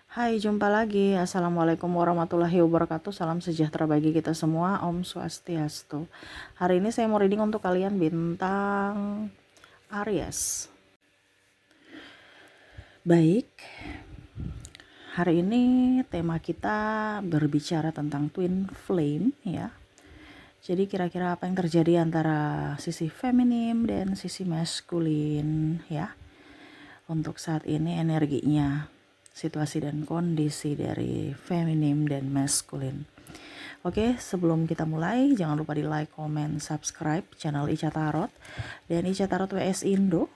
Hai, jumpa lagi. Assalamualaikum warahmatullahi wabarakatuh. Salam sejahtera bagi kita semua. Om Swastiastu. Hari ini saya mau reading untuk kalian bintang Aries. Baik, hari ini tema kita berbicara tentang twin flame ya. Jadi kira-kira apa yang terjadi antara sisi feminim dan sisi maskulin ya. Untuk saat ini energinya, situasi dan kondisi dari feminim dan maskulin. Oke, sebelum kita mulai, jangan lupa di like, comment, subscribe channel Ica Tarot dan Ica Tarot WS Indo,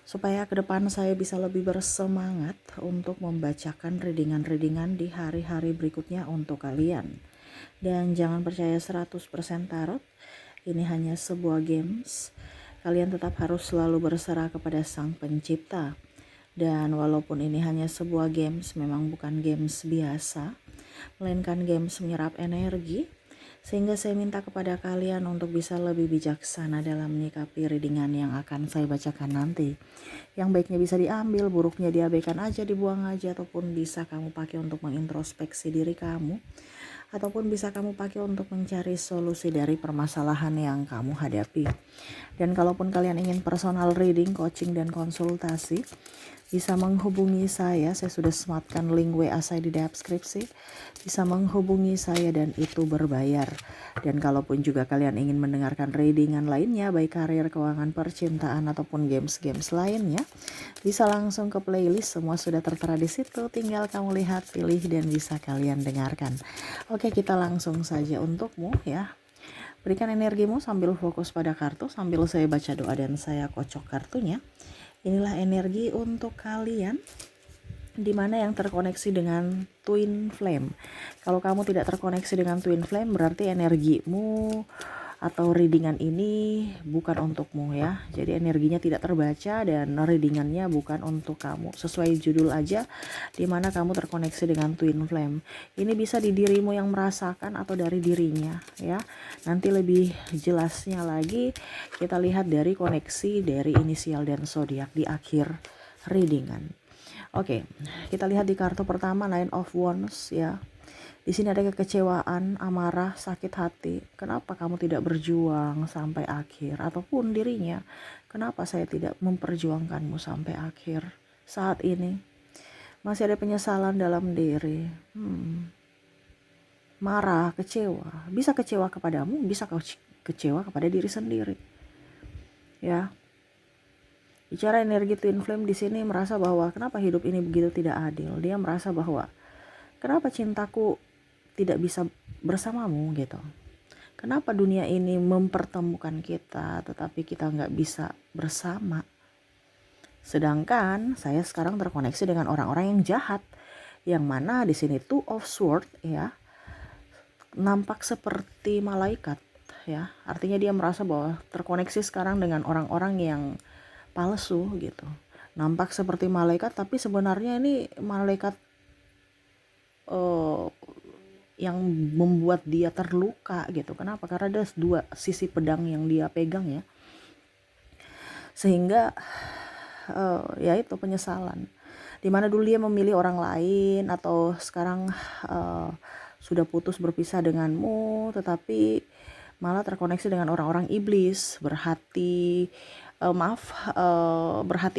supaya ke depan saya bisa lebih bersemangat untuk membacakan readingan-readingan di hari-hari berikutnya untuk kalian. Dan jangan percaya 100% tarot, ini hanya sebuah games. Kalian tetap harus selalu berserah kepada Sang Pencipta. Dan walaupun ini hanya sebuah games, memang bukan games biasa, melainkan games menyerap energi, sehingga saya minta kepada kalian untuk bisa lebih bijaksana dalam menyikapi readingan yang akan saya bacakan nanti. Yang baiknya bisa diambil, buruknya diabaikan aja, dibuang aja, ataupun bisa kamu pakai untuk mengintrospeksi diri kamu, ataupun bisa kamu pakai untuk mencari solusi dari permasalahan yang kamu hadapi. Dan kalaupun kalian ingin personal reading, coaching, dan konsultasi, bisa menghubungi saya sudah sematkan link WA saya di deskripsi. Bisa menghubungi saya dan itu berbayar. Dan kalaupun juga kalian ingin mendengarkan readingan lainnya, baik karir, keuangan, percintaan, ataupun games-games lainnya, bisa langsung ke playlist, semua sudah tertera di situ. Tinggal kamu lihat, pilih, dan bisa kalian dengarkan. Oke, kita langsung saja untukmu ya. Berikan energimu sambil fokus pada kartu, sambil saya baca doa dan saya kocok kartunya. Inilah energi untuk kalian dimana yang terkoneksi dengan twin flame. Kalau kamu tidak terkoneksi dengan twin flame, berarti energimu atau readingan ini bukan untukmu ya. Jadi energinya tidak terbaca dan readingannya bukan untuk kamu. Sesuai judul aja, dimana kamu terkoneksi dengan twin flame. Ini bisa di dirimu yang merasakan atau dari dirinya ya. Nanti lebih jelasnya lagi kita lihat dari koneksi dari inisial dan zodiak di akhir readingan. Oke, kita lihat di kartu pertama, Nine of Wands ya. Di sini ada kekecewaan, amarah, sakit hati. Kenapa kamu tidak berjuang sampai akhir? Ataupun dirinya, kenapa saya tidak memperjuangkanmu sampai akhir? Saat ini masih ada penyesalan dalam diri. Marah, kecewa. Bisa kecewa kepadamu, bisa kecewa kepada diri sendiri. Ya. Bicara energi twin flame di sini merasa bahwa kenapa hidup ini begitu tidak adil. Dia merasa bahwa kenapa cintaku tidak bisa bersamamu gitu. Kenapa dunia ini mempertemukan kita tetapi kita nggak bisa bersama. Sedangkan saya sekarang terkoneksi dengan orang-orang yang jahat. Yang mana di sini Two of Swords ya. Nampak seperti malaikat ya. Artinya dia merasa bahwa terkoneksi sekarang dengan orang-orang yang palsu gitu. Nampak seperti malaikat tapi sebenarnya ini malaikat yang membuat dia terluka gitu. Kenapa? Karena ada dua sisi pedang yang dia pegang ya. Sehingga ya itu penyesalan. Dimana dulu dia memilih orang lain atau sekarang sudah putus berpisah denganmu, tetapi malah terkoneksi dengan orang-orang iblis, berhati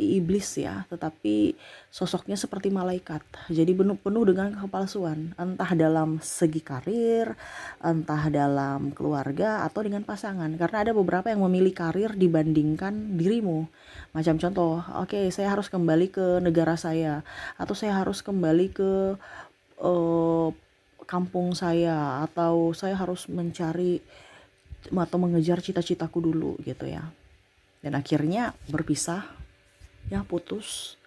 iblis ya, tetapi sosoknya seperti malaikat. Jadi penuh dengan kepalsuan, entah dalam segi karir, entah dalam keluarga atau dengan pasangan. Karena ada beberapa yang memilih karir dibandingkan dirimu. Macam contoh, oke, saya harus kembali ke negara saya, atau saya harus kembali ke kampung saya, atau saya harus mencari atau mengejar cita-citaku dulu gitu ya. Dan akhirnya berpisah ya, putus.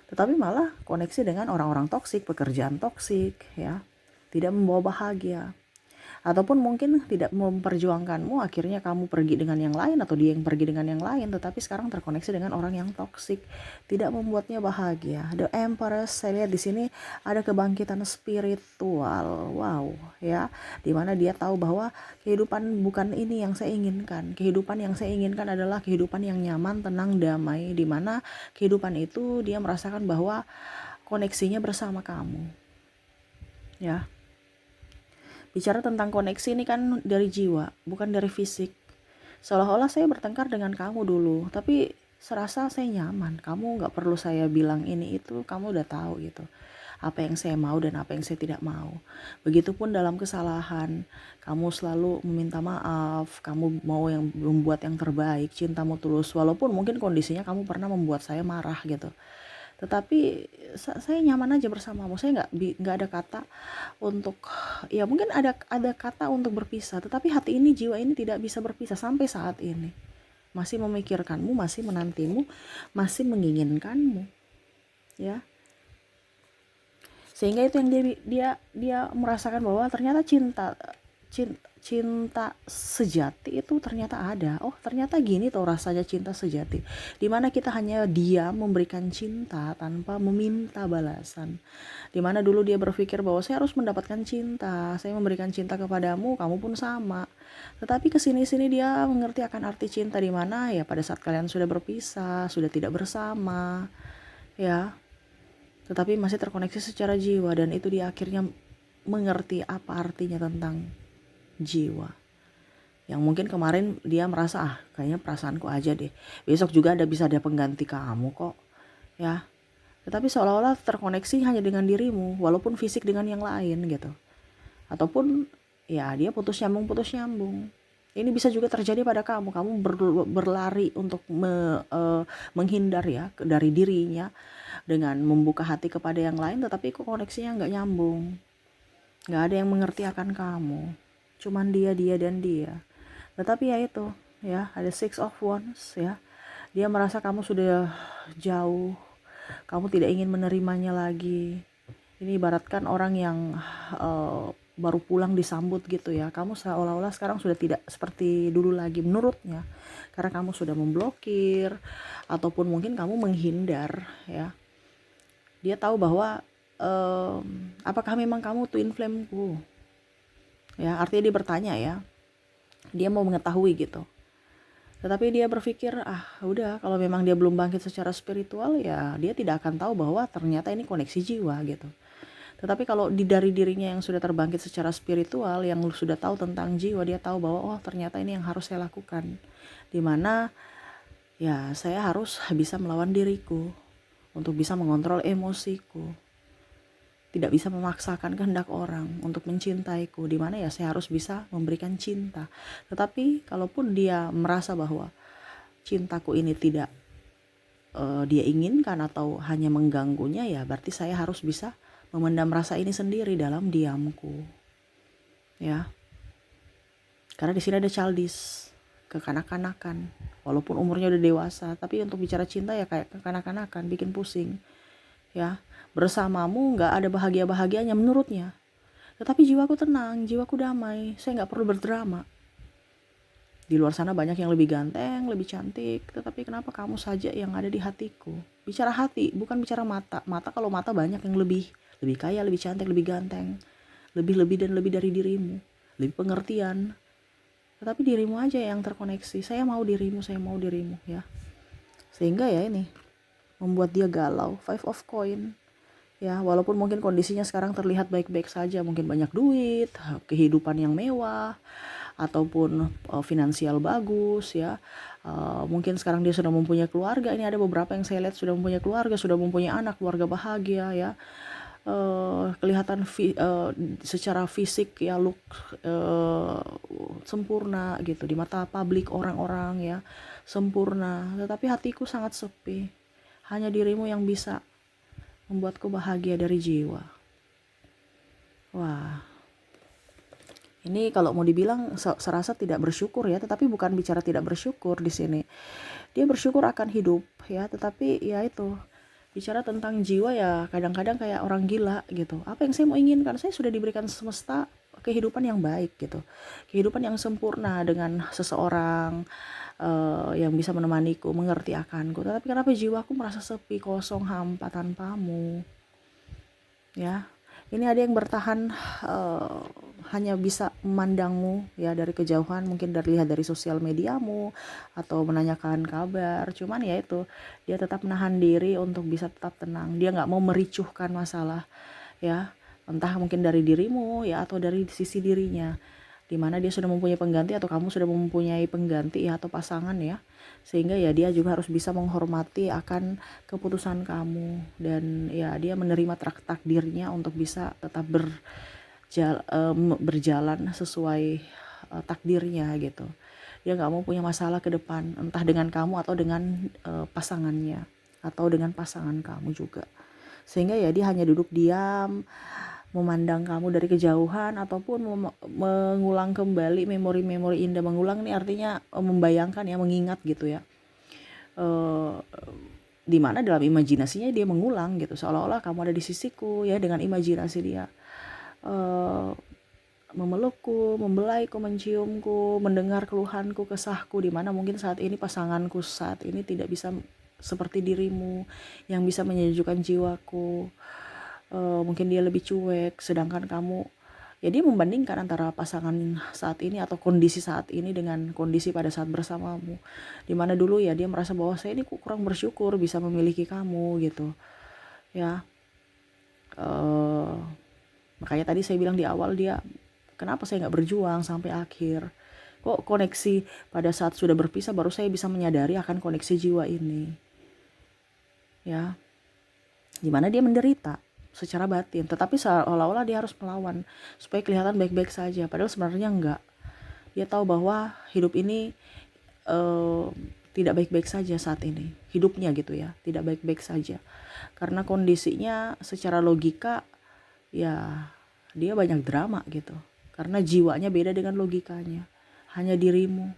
Tetapi malah koneksi dengan orang-orang toksik, pekerjaan toksik ya, tidak membawa bahagia. Ataupun mungkin tidak memperjuangkanmu, akhirnya kamu pergi dengan yang lain atau dia yang pergi dengan yang lain, tetapi sekarang terkoneksi dengan orang yang toksik, tidak membuatnya bahagia. The Empress, saya lihat di sini ada kebangkitan spiritual. Wow, ya. Dimana dia tahu bahwa kehidupan bukan ini yang saya inginkan. Kehidupan yang saya inginkan adalah kehidupan yang nyaman, tenang, damai, dimana kehidupan itu dia merasakan bahwa koneksinya bersama kamu. ya. Bicara tentang koneksi ini kan dari jiwa, bukan dari fisik. Seolah-olah saya bertengkar dengan kamu dulu, tapi serasa saya nyaman. Kamu nggak perlu saya bilang ini itu, kamu udah tahu gitu. Apa yang saya mau dan apa yang saya tidak mau. Begitupun dalam kesalahan, kamu selalu meminta maaf, kamu mau yang membuat yang terbaik, cintamu tulus. Walaupun mungkin kondisinya kamu pernah membuat saya marah gitu. Tetapi saya nyaman aja bersamamu. Saya nggak ada kata untuk, ya mungkin ada kata untuk berpisah, tetapi hati ini, jiwa ini tidak bisa berpisah sampai saat ini. Masih memikirkanmu, masih menantimu, masih menginginkanmu, ya. Sehingga itu yang dia merasakan bahwa ternyata cinta sejati itu ternyata ada. Oh, ternyata gini tuh rasanya cinta sejati. Dimana kita hanya diam memberikan cinta tanpa meminta balasan. Dimana dulu dia berpikir bahwa saya harus mendapatkan cinta, saya memberikan cinta kepadamu, kamu pun sama. Tetapi kesini-sini dia mengerti akan arti cinta, dimana ya pada saat kalian sudah berpisah, sudah tidak bersama, ya. Tetapi masih terkoneksi secara jiwa, dan itu dia akhirnya mengerti apa artinya tentang jiwa. Yang mungkin kemarin dia merasa kayaknya perasaanku aja deh, besok juga bisa ada pengganti kamu kok, ya. Tetapi seolah-olah terkoneksi hanya dengan dirimu, walaupun fisik dengan yang lain gitu. Ataupun ya dia putus nyambung. Ini bisa juga terjadi pada kamu berlari untuk menghindar ya dari dirinya dengan membuka hati kepada yang lain, tetapi kok koneksinya nggak nyambung. Nggak ada yang mengerti akan kamu. Cuman dia dan dia. Tetapi ya itu, ya ada Six of Wands ya. Dia merasa kamu sudah jauh, kamu tidak ingin menerimanya lagi. Ini ibaratkan orang yang baru pulang disambut gitu ya. Kamu seolah-olah sekarang sudah tidak seperti dulu lagi menurutnya. Karena kamu sudah memblokir ataupun mungkin kamu menghindar ya. Dia tahu bahwa apakah memang kamu twin flame-ku? Ya, artinya dia bertanya ya. Dia mau mengetahui gitu. Tetapi dia berpikir, udah kalau memang dia belum bangkit secara spiritual, ya dia tidak akan tahu bahwa ternyata ini koneksi jiwa gitu. Tetapi kalau dari dirinya yang sudah terbangkit secara spiritual, yang sudah tahu tentang jiwa, dia tahu bahwa ternyata ini yang harus saya lakukan. Dimana ya saya harus bisa melawan diriku untuk bisa mengontrol emosiku. Tidak bisa memaksakan kehendak orang untuk mencintaiku, dimana ya saya harus bisa memberikan cinta. Tetapi kalaupun dia merasa bahwa cintaku ini tidak dia inginkan atau hanya mengganggunya, ya berarti saya harus bisa memendam rasa ini sendiri dalam diamku. Ya. Karena di sini ada childish, kekanak-kanakan. Walaupun umurnya udah dewasa, tapi untuk bicara cinta ya kayak kekanak-kanakan, bikin pusing. Ya, bersamamu nggak ada bahagia-bahagianya menurutnya. Tetapi jiwaku tenang, jiwaku damai, saya nggak perlu berdrama. Di luar sana banyak yang lebih ganteng, lebih cantik, tetapi kenapa kamu saja yang ada di hatiku? Bicara hati, bukan bicara mata. Mata, kalau mata banyak yang lebih kaya, lebih cantik, lebih ganteng, lebih dan lebih dari dirimu, lebih pengertian. Tetapi dirimu aja yang terkoneksi. Saya mau dirimu ya. Sehingga ya ini membuat dia galau. Five of Coin. Ya, walaupun mungkin kondisinya sekarang terlihat baik-baik saja, mungkin banyak duit, kehidupan yang mewah, ataupun finansial bagus ya. Mungkin sekarang dia sudah mempunyai keluarga. Ini ada beberapa yang saya lihat sudah mempunyai keluarga, sudah mempunyai anak, keluarga bahagia ya. Kelihatan secara fisik ya look sempurna gitu di mata publik orang-orang ya, sempurna. Tetapi hatiku sangat sepi. Hanya dirimu yang bisa membuatku bahagia dari jiwa. Wah, ini kalau mau dibilang serasa tidak bersyukur ya, tetapi bukan bicara tidak bersyukur di sini. Dia bersyukur akan hidup ya, tetapi ya itu bicara tentang jiwa ya kadang-kadang kayak orang gila gitu. Apa yang saya mau inginkan? Saya sudah diberikan semesta kehidupan yang baik gitu. Kehidupan yang sempurna dengan seseorang yang bisa menemaniku, mengerti akanku. Tetapi kenapa jiwaku merasa sepi, kosong, hampa tanpamu? Ya. Ini ada yang bertahan hanya bisa memandangmu ya dari kejauhan, mungkin lihat dari sosial mediamu atau menanyakan kabar. Cuman ya itu, dia tetap menahan diri untuk bisa tetap tenang. Dia nggak mau mericuhkan masalah ya. entah mungkin dari dirimu ya atau dari sisi dirinya, dimana dia sudah mempunyai pengganti atau kamu sudah mempunyai pengganti ya atau pasangan ya, sehingga ya dia juga harus bisa menghormati akan keputusan kamu, dan ya dia menerima takdirnya untuk bisa tetap berjalan sesuai takdirnya gitu. Dia nggak mau punya masalah ke depan, entah dengan kamu atau dengan pasangannya atau dengan pasangan kamu juga, sehingga ya dia hanya duduk diam memandang kamu dari kejauhan ataupun mengulang kembali memori-memori indah. Mengulang nih artinya membayangkan ya, mengingat gitu ya, di mana dalam imajinasinya dia mengulang gitu, seolah-olah kamu ada di sisiku ya, dengan imajinasi dia memelukku, membelaiku, menciumku, mendengar keluhanku, kesahku, di mana mungkin saat ini pasanganku saat ini tidak bisa seperti dirimu yang bisa menyejukkan jiwaku. Mungkin dia lebih cuek, sedangkan kamu ya, dia membandingkan antara pasangan saat ini atau kondisi saat ini dengan kondisi pada saat bersamamu, dimana dulu ya dia merasa bahwa saya ini kurang bersyukur bisa memiliki kamu gitu ya. Makanya tadi saya bilang di awal, dia kenapa saya nggak berjuang sampai akhir, kok koneksi pada saat sudah berpisah baru saya bisa menyadari akan koneksi jiwa ini ya, dimana dia menderita secara batin, tetapi seolah-olah dia harus melawan supaya kelihatan baik-baik saja, padahal sebenarnya enggak. Dia tahu bahwa hidup ini tidak baik-baik saja saat ini, hidupnya gitu ya, tidak baik-baik saja, karena kondisinya secara logika ya dia banyak drama gitu, karena jiwanya beda dengan logikanya, hanya dirimu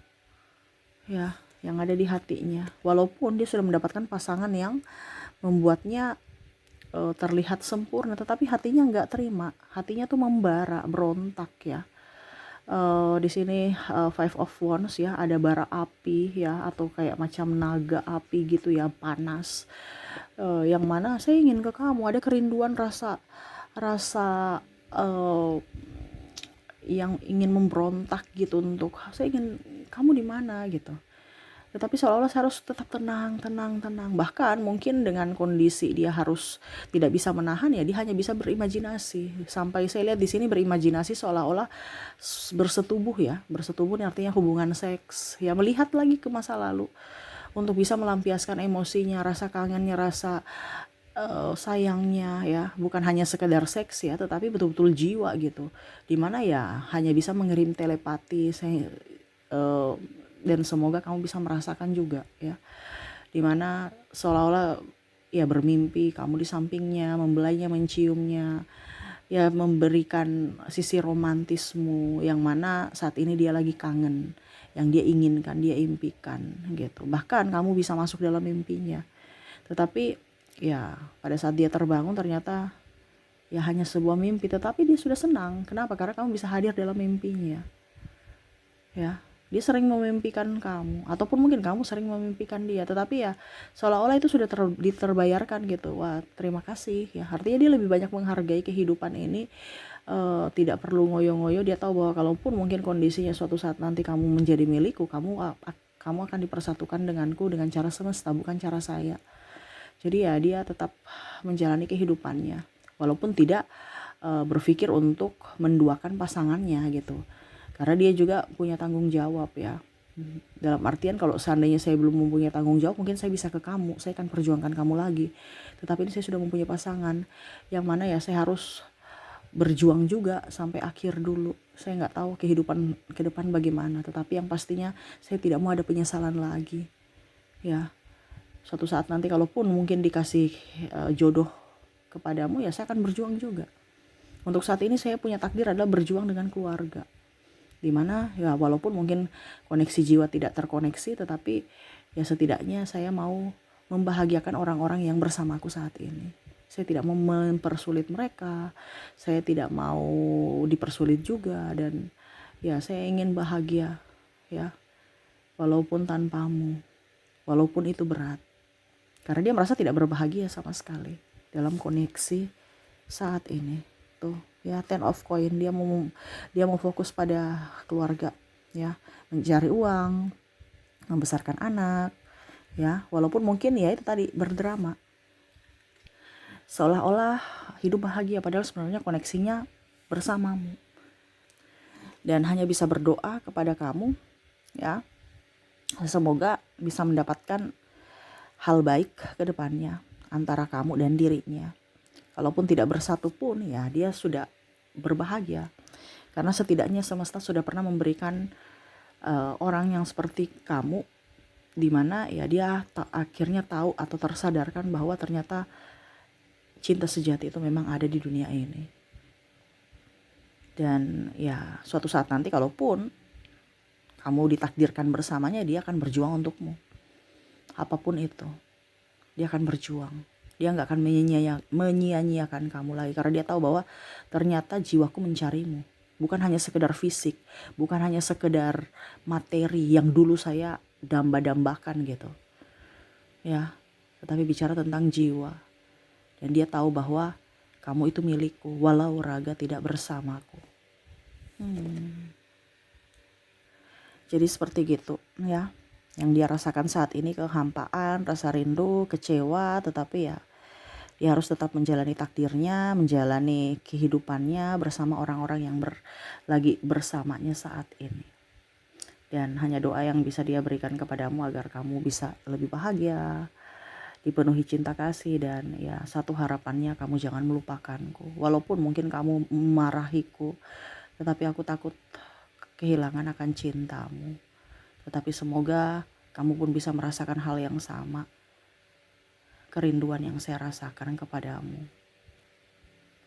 ya yang ada di hatinya, walaupun dia sudah mendapatkan pasangan yang membuatnya terlihat sempurna, tetapi hatinya nggak terima, hatinya tuh membara, berontak ya. Di sini Five of Wands ya, ada bara api ya, atau kayak macam naga api gitu ya, panas. Yang mana saya ingin ke kamu, ada kerinduan, rasa yang ingin memberontak gitu, untuk saya ingin kamu di mana gitu. Tetapi seolah-olah saya harus tetap tenang. Bahkan mungkin dengan kondisi dia harus tidak bisa menahan ya, dia hanya bisa berimajinasi. Sampai saya lihat di sini berimajinasi seolah-olah bersetubuh ya. Bersetubuh ini artinya hubungan seks. Ya, melihat lagi ke masa lalu untuk bisa melampiaskan emosinya, rasa kangennya, rasa sayangnya ya, bukan hanya sekedar seks ya, tetapi betul-betul jiwa gitu. Dimana ya hanya bisa mengirim telepati dan semoga kamu bisa merasakan juga ya, dimana seolah-olah ya bermimpi kamu di sampingnya, membelainya, menciumnya ya, memberikan sisi romantismu yang mana saat ini dia lagi kangen, yang dia inginkan, dia impikan gitu. Bahkan kamu bisa masuk dalam mimpinya, tetapi ya pada saat dia terbangun ternyata ya hanya sebuah mimpi, tetapi dia sudah senang. Kenapa? Karena kamu bisa hadir dalam mimpinya ya. Dia sering memimpikan kamu, ataupun mungkin kamu sering memimpikan dia, tetapi ya seolah-olah itu sudah diterbayarkan gitu. Wah, terima kasih ya, artinya dia lebih banyak menghargai kehidupan ini. Tidak perlu ngoyo-ngoyo, dia tahu bahwa kalaupun mungkin kondisinya suatu saat nanti kamu menjadi milikku, kamu akan dipersatukan denganku dengan cara semesta, bukan cara saya. Jadi ya dia tetap menjalani kehidupannya, walaupun tidak berpikir untuk menduakan pasangannya gitu, karena dia juga punya tanggung jawab ya. Dalam artian kalau seandainya saya belum mempunyai tanggung jawab, mungkin saya bisa ke kamu, saya akan perjuangkan kamu lagi. Tetapi ini saya sudah mempunyai pasangan, yang mana ya saya harus berjuang juga sampai akhir dulu. Saya nggak tahu kehidupan ke depan bagaimana, tetapi yang pastinya saya tidak mau ada penyesalan lagi ya. Suatu saat nanti kalaupun mungkin dikasih jodoh kepadamu ya, saya akan berjuang juga. Untuk saat ini saya punya takdir adalah berjuang dengan keluarga, dimana ya walaupun mungkin koneksi jiwa tidak terkoneksi, tetapi ya setidaknya saya mau membahagiakan orang-orang yang bersamaku saat ini. Saya tidak mau mempersulit mereka, saya tidak mau dipersulit juga, dan ya saya ingin bahagia ya, walaupun tanpamu, walaupun itu berat, karena dia merasa tidak berbahagia sama sekali dalam koneksi saat ini tuh ya. Ten of Coin, dia mau fokus pada keluarga ya, mencari uang, membesarkan anak ya, walaupun mungkin ya itu tadi berdrama, seolah-olah hidup bahagia, padahal sebenarnya koneksinya bersamamu. Dan hanya bisa berdoa kepada kamu, ya, semoga bisa mendapatkan hal baik ke depannya antara kamu dan dirinya. Kalaupun tidak bersatu pun, ya dia sudah berbahagia. Karena setidaknya semesta sudah pernah memberikan orang yang seperti kamu, di mana ya dia akhirnya tahu atau tersadarkan bahwa ternyata cinta sejati itu memang ada di dunia ini. Dan ya suatu saat nanti kalaupun kamu ditakdirkan bersamanya, dia akan berjuang untukmu. Apapun itu, dia akan berjuang. Dia nggak akan menyia-nyiakan kamu lagi, karena dia tahu bahwa ternyata jiwaku mencarimu. Bukan hanya sekedar fisik, bukan hanya sekedar materi yang dulu saya damba-dambakan gitu. Ya, tetapi bicara tentang jiwa. Dan dia tahu bahwa kamu itu milikku, walau raga tidak bersamaku. Jadi seperti gitu ya. Yang dia rasakan saat ini, kehampaan, rasa rindu, kecewa, tetapi ya dia harus tetap menjalani takdirnya, menjalani kehidupannya bersama orang-orang yang lagi bersamanya saat ini. Dan hanya doa yang bisa dia berikan kepadamu agar kamu bisa lebih bahagia, dipenuhi cinta kasih, dan ya satu harapannya, kamu jangan melupakanku. Walaupun mungkin kamu memarahiku, tetapi aku takut kehilangan akan cintamu. Tetapi semoga kamu pun bisa merasakan hal yang sama, kerinduan yang saya rasakan kepadamu.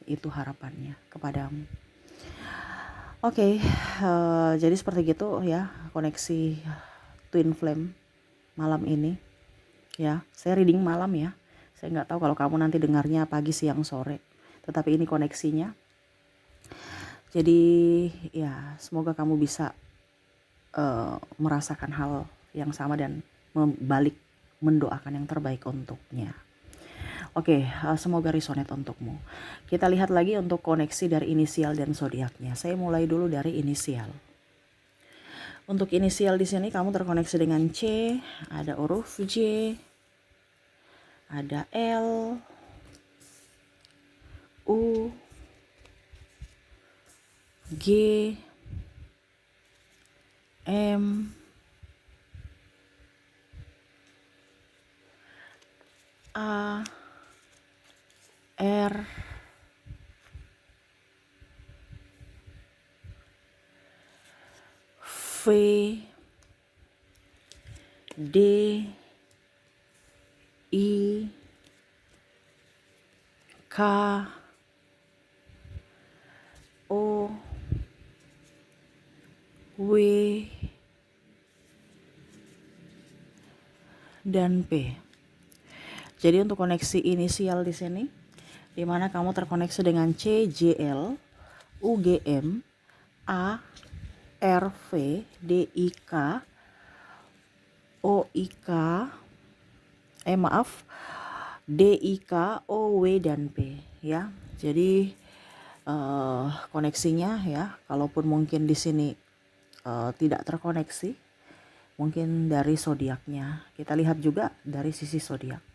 Itu harapannya kepadamu. Oke, jadi seperti gitu ya koneksi Twin Flame malam ini. Ya, saya reading malam ya. Saya nggak tahu kalau kamu nanti dengarnya pagi, siang, sore. Tetapi ini koneksinya. Jadi ya semoga kamu bisa merasakan hal yang sama dan balik mendoakan yang terbaik untuknya. Oke, semoga resonate untukmu. Kita lihat lagi untuk koneksi dari inisial dan zodiaknya. Saya mulai dulu dari inisial. Untuk inisial di sini kamu terkoneksi dengan C, ada huruf J, ada L, U, G, M, A, R, V, D, I, K, O, W, dan P. Jadi untuk koneksi inisial di sini, di mana kamu terkoneksi dengan C, J, L, U, G, M, A, R, V, D, I, K, O, I, K, D, I, K, O, W, dan P ya. Jadi koneksinya ya, kalaupun mungkin di sini tidak terkoneksi, mungkin dari zodiaknya. Kita lihat juga dari sisi zodiak.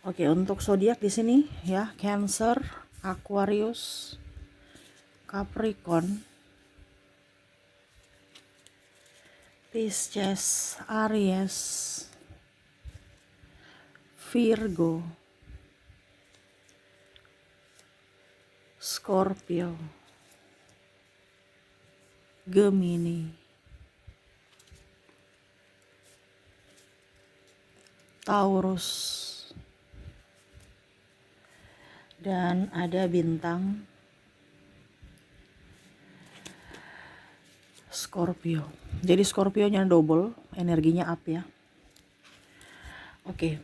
Oke, untuk zodiak di sini ya, Cancer, Aquarius, Capricorn, Pisces, Aries, Virgo, Scorpio, Gemini, Taurus, dan ada bintang Scorpio. Jadi Scorpio-nya double, energinya up ya. Oke.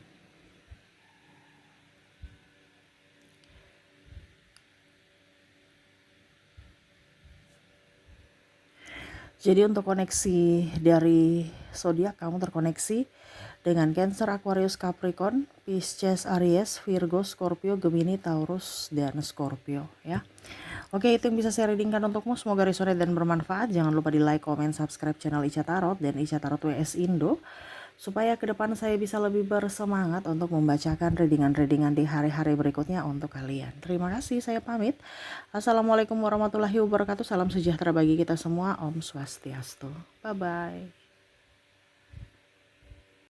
Jadi untuk koneksi dari zodiak, kamu terkoneksi dengan Cancer, Aquarius, Capricorn, Pisces, Aries, Virgo, Scorpio, Gemini, Taurus, dan Scorpio ya. Oke, itu yang bisa saya readingkan untukmu. Semoga resonate dan bermanfaat. Jangan lupa di like, comment, subscribe channel Ica Tarot dan Ica Tarot WS Indo. supaya ke depan saya bisa lebih bersemangat untuk membacakan readingan-readingan di hari-hari berikutnya untuk kalian. Terima kasih, saya pamit. Assalamualaikum warahmatullahi wabarakatuh. Salam sejahtera bagi kita semua. Om Swastiastu. Bye-bye.